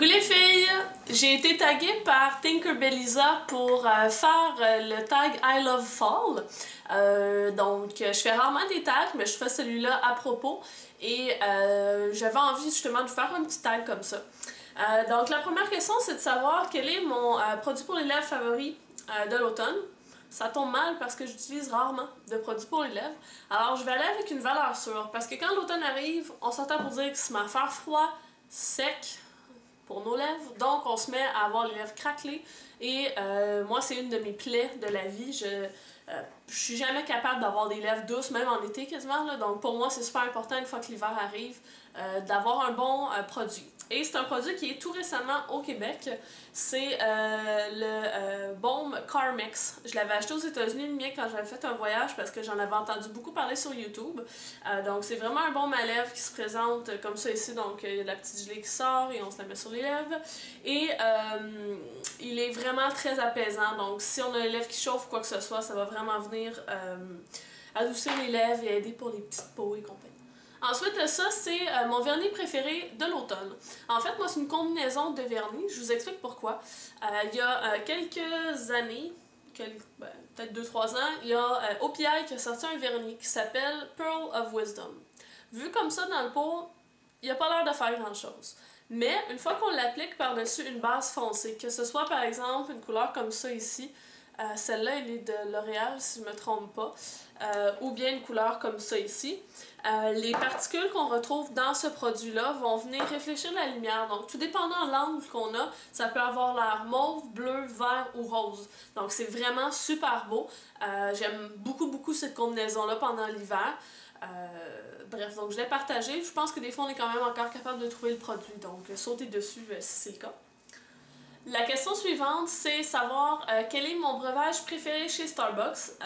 Coucou les filles! J'ai été taguée par Tinkerbellisa pour faire le tag I Love Fall. Donc je fais rarement des tags, mais je fais celui-là à propos. Et j'avais envie justement de faire un petit tag comme ça. Donc la première question, c'est de savoir quel est mon produit pour les lèvres favori de l'automne. Ça tombe mal parce que j'utilise rarement de produits pour les lèvres. Alors je vais aller avec une valeur sûre. Parce que quand l'automne arrive, on s'entend pour dire qu'il se met à faire froid, sec pour nos lèvres. Donc on se met à avoir les lèvres craquelées. Et moi, c'est une de mes plaies de la vie. Je suis jamais capable d'avoir des lèvres douces, même en été quasiment. Là. Donc pour moi, c'est super important une fois que l'hiver arrive d'avoir un bon produit. Et c'est un produit qui est tout récemment au Québec. C'est le baume Carmex. Je l'avais acheté aux États-Unis le mien quand j'avais fait un voyage parce que j'en avais entendu beaucoup parler sur YouTube. Donc c'est vraiment un baume à lèvres qui se présente comme ça ici. Donc il y a de la petite gelée qui sort et on se la met sur les lèvres. Et il est vraiment très apaisant. Donc si on a les lèvres qui chauffent ou quoi que ce soit, ça va vraiment venir adoucir les lèvres et aider pour les petites peaux et compagnie. Ensuite de ça, c'est mon vernis préféré de l'automne. En fait, moi, c'est une combinaison de vernis. Je vous explique pourquoi. Il y a quelques années, peut-être 2-3 ans, il y a OPI qui a sorti un vernis qui s'appelle Pearl of Wisdom. Vu comme ça dans le pot, il n'a pas l'air de faire grand-chose. Mais une fois qu'on l'applique par-dessus une base foncée, que ce soit par exemple une couleur comme ça ici, celle-là, elle est de L'Oréal, si je ne me trompe pas, ou bien une couleur comme ça ici. Les particules qu'on retrouve dans ce produit-là vont venir réfléchir la lumière. Donc, tout dépendant de l'angle qu'on a, ça peut avoir l'air mauve, bleu, vert ou rose. Donc, c'est vraiment super beau. J'aime beaucoup cette combinaison-là pendant l'hiver. Bref, donc je l'ai partagé. Je pense que des fois, on est quand même encore capable de trouver le produit. Donc, sautez dessus si c'est le cas. La question suivante, c'est savoir quel est mon breuvage préféré chez Starbucks.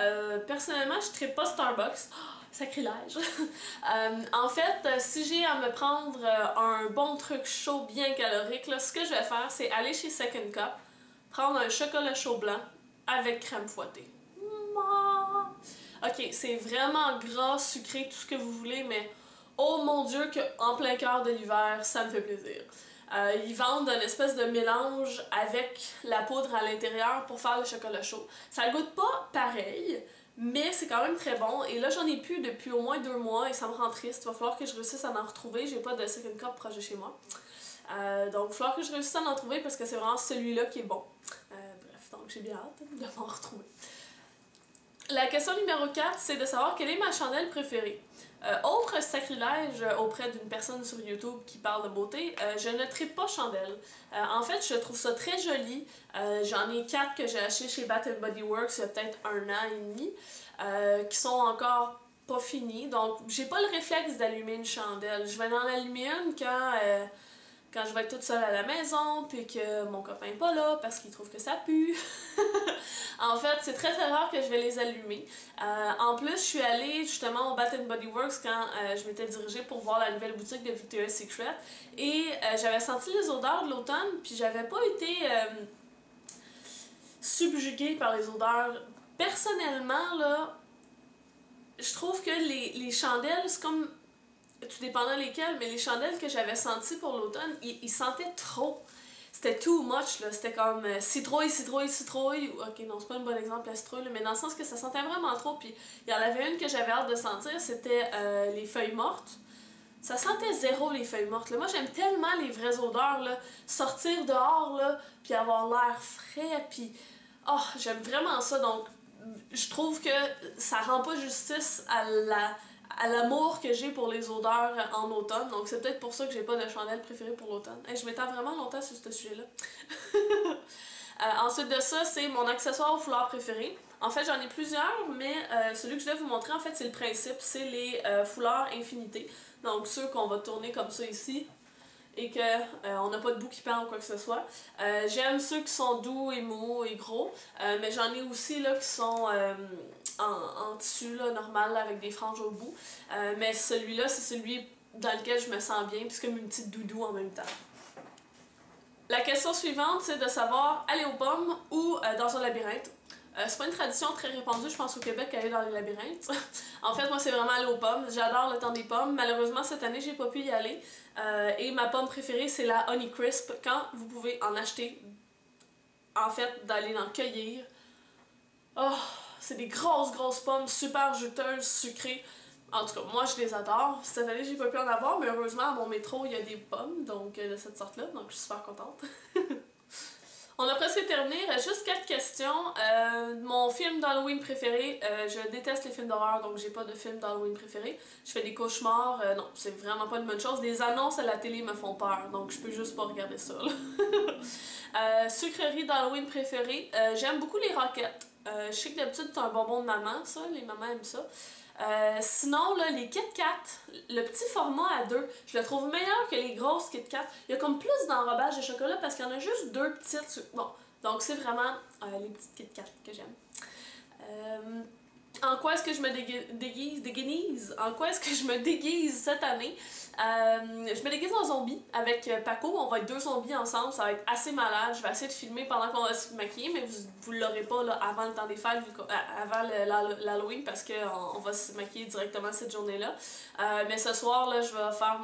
Personnellement, je ne tripe pas Starbucks. Oh, sacrilège! En fait, si j'ai à me prendre un bon truc chaud bien calorique, là, ce que je vais faire, c'est aller chez Second Cup, prendre un chocolat chaud blanc avec crème fouettée. Ok, c'est vraiment gras, sucré, tout ce que vous voulez, mais oh mon Dieu qu'en plein cœur de l'hiver, ça me fait plaisir. Ils vendent une espèce de mélange avec la poudre à l'intérieur pour faire le chocolat chaud. Ça goûte pas pareil, mais c'est quand même très bon. Et là, j'en ai plus depuis au moins 2 mois et ça me rend triste. Il va falloir que je réussisse à en retrouver. J'ai pas de Second Cup proche de chez moi. Donc, il va falloir que je réussisse à en trouver parce que c'est vraiment celui-là qui est bon. Bref, donc j'ai bien hâte de m'en retrouver. La question numéro 4, c'est de savoir quelle est ma chandelle préférée. Autre sacrilège auprès d'une personne sur YouTube qui parle de beauté, je ne tripe pas chandelle. En fait, je trouve ça très joli. J'en ai 4 que j'ai acheté chez Bath & Body Works il y a peut-être 1 an et demi, qui sont encore pas finis. Donc, j'ai pas le réflexe d'allumer une chandelle. Je vais en allumer une quand je vais être toute seule à la maison, puis que mon copain n'est pas là parce qu'il trouve que ça pue. En fait, c'est très rare que je vais les allumer. En plus, je suis allée justement au Bath & Body Works quand je m'étais dirigée pour voir la nouvelle boutique de Victoria's Secret. Et j'avais senti les odeurs de l'automne, puis j'avais pas été subjuguée par les odeurs. Personnellement, là, je trouve que les chandelles, c'est comme... tout dépendant lesquelles, mais les chandelles que j'avais senties pour l'automne, ils sentaient trop. C'était too much, là. C'était comme citrouille. Ok, non, c'est pas un bon exemple, la citrouille, là, mais dans le sens que ça sentait vraiment trop. Puis il y en avait une que j'avais hâte de sentir, c'était les feuilles mortes. Ça sentait zéro, les feuilles mortes. Là. Moi, j'aime tellement les vraies odeurs, là. Sortir dehors, là, puis avoir l'air frais, puis... Oh, j'aime vraiment ça. Donc, je trouve que ça rend pas justice à l'amour que j'ai pour les odeurs en automne. Donc c'est peut-être pour ça que j'ai pas de chandelle préférée pour l'automne. Je m'étends vraiment longtemps sur ce sujet-là. Ensuite de ça, c'est mon accessoire aux fleurs préféré. En fait, j'en ai plusieurs, mais celui que je vais vous montrer, en fait, c'est le principe. C'est les foulards Infinité. Donc ceux qu'on va tourner comme ça ici et qu'on n'a pas de bout qui pend ou quoi que ce soit. J'aime ceux qui sont doux et mous et gros, mais j'en ai aussi là qui sont en tissu là, normal là, avec des franges au bout. Mais celui-là, c'est celui dans lequel je me sens bien, puis c'est comme une petite doudou en même temps. La question suivante, c'est de savoir aller aux pommes ou dans un labyrinthe. C'est pas une tradition très répandue, je pense, au Québec, aller dans les labyrinthes. En fait, moi, c'est vraiment aller aux pommes. J'adore le temps des pommes. Malheureusement, cette année, j'ai pas pu y aller. Et ma pomme préférée, c'est la Honeycrisp. Quand vous pouvez en acheter, en fait, d'aller en cueillir. Oh, c'est des grosses pommes, super juteuses, sucrées. En tout cas, moi, je les adore. Cette année, j'ai pas pu en avoir, mais heureusement, à mon métro, il y a des pommes, donc de cette sorte-là, donc je suis super contente. On a presque terminé, il reste juste 4 questions. Mon film d'Halloween préféré, je déteste les films d'horreur, donc j'ai pas de film d'Halloween préféré. Je fais des cauchemars, non, c'est vraiment pas une bonne chose. Les annonces à la télé me font peur, donc je peux juste pas regarder ça. Sucrerie d'Halloween préférée, j'aime beaucoup les roquettes. Je sais que d'habitude c'est un bonbon de maman, ça, les mamans aiment ça. Sinon, là, les Kit Kat, le petit format à deux, je le trouve meilleur que les grosses Kit Kat. Il y a comme plus d'enrobage de chocolat parce qu'il y en a juste deux petites. Bon, donc c'est vraiment les petites Kit Kat que j'aime. En quoi est-ce que je me déguise? En quoi est-ce que je me déguise cette année? Je me déguise en zombie avec Paco. On va être deux zombies ensemble. Ça va être assez malade. Je vais essayer de filmer pendant qu'on va se maquiller, mais vous l'aurez pas là, avant le temps des fêtes, avant l'Halloween, parce qu'on va se maquiller directement cette journée-là. Mais ce soir, là, je vais faire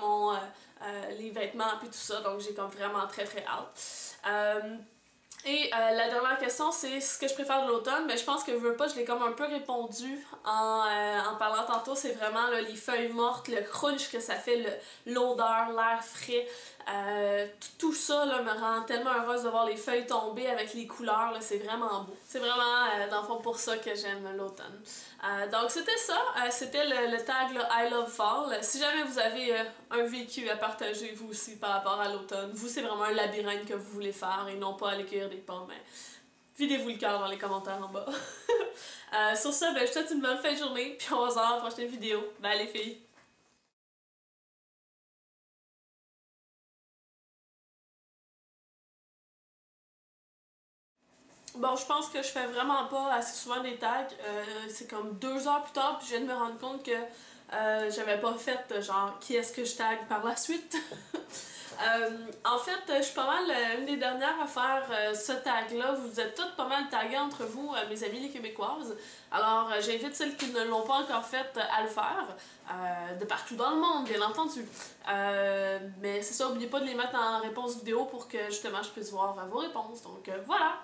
les vêtements et tout ça. Donc j'ai comme vraiment très hâte. Et la dernière question, c'est ce que je préfère de l'automne. Mais je pense que je veux pas, je l'ai comme un peu répondu en parlant tantôt. C'est vraiment là, les feuilles mortes, le crunch que ça fait, l'odeur, l'air frais. Tout ça là, me rend tellement heureuse de voir les feuilles tomber avec les couleurs. C'est vraiment beau. C'est vraiment, dans le fond, pour ça que j'aime l'automne. Donc c'était ça. C'était le tag là, I Love Fall. Si jamais vous avez un vécu à partager, vous aussi, par rapport à l'automne, vous, c'est vraiment un labyrinthe que vous voulez faire et non pas aller cueillir des pommes. Mais videz-vous le cœur dans les commentaires en bas. Sur ça, ben, je vous souhaite une bonne fin de journée. Puis on se revoit dans la prochaine vidéo. Bye les filles! Bon, je pense que je fais vraiment pas assez souvent des tags. C'est comme 2 heures plus tard, puis je viens de me rendre compte que j'avais pas fait genre qui est-ce que je tag par la suite. En fait, je suis pas mal une des dernières à faire ce tag-là. Vous êtes toutes pas mal taguées entre vous, mes amis les Québécoises. Alors, j'invite celles qui ne l'ont pas encore fait à le faire, de partout dans le monde, bien entendu. Mais c'est ça, n'oubliez pas de les mettre en réponse vidéo pour que justement je puisse voir vos réponses. Donc voilà!